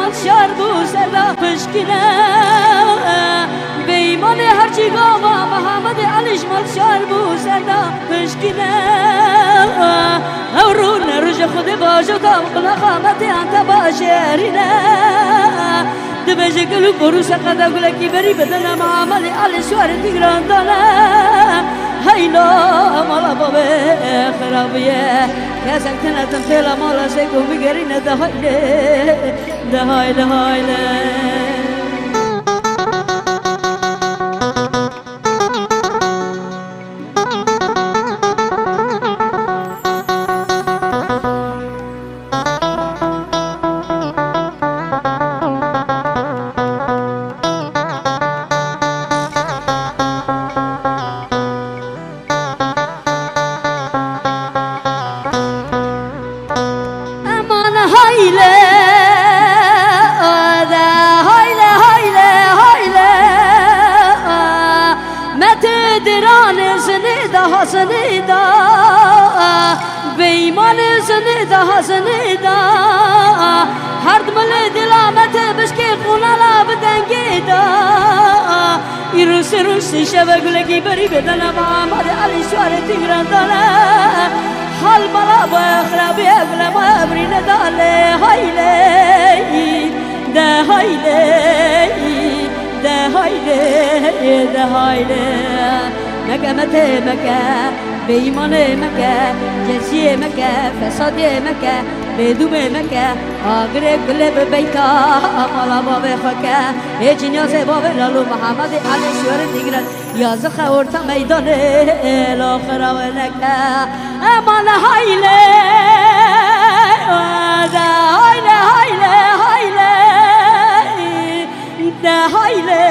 مال شهر بو سردا پشکنه بیمان هرچی گاوا محمد علیش مال شهر بو سردا پشکنه اورون رج خود باجو تا قلا خامت انت باشرینه دبج گلو برو سقدا گل کی بری بدن محمد علی شهر تگران داله هیلا مالا بابا خرابیه کسان تنتم تلا مالا سیکو بگرینه دهایله حسنیدا بیمان زنیدا حسنیدا هر دمل دلامت بشکی خونالا بدنگیدا روسی شب گلگی بری بدن محمد علی شهر تگران داله حال مالا با خرابی گل ما برین داله هایله ده هایله مكة متى مكة بإيمان مكة جنسية مكة فساد مكة بدوم مكة أغرب قلب بيتا مالا بابا خكة إجنيا سبابا لالو محمد علي شهر تگران يا زخا ورتا ميدان الآخر ونكة أمان هايلة ده هايلة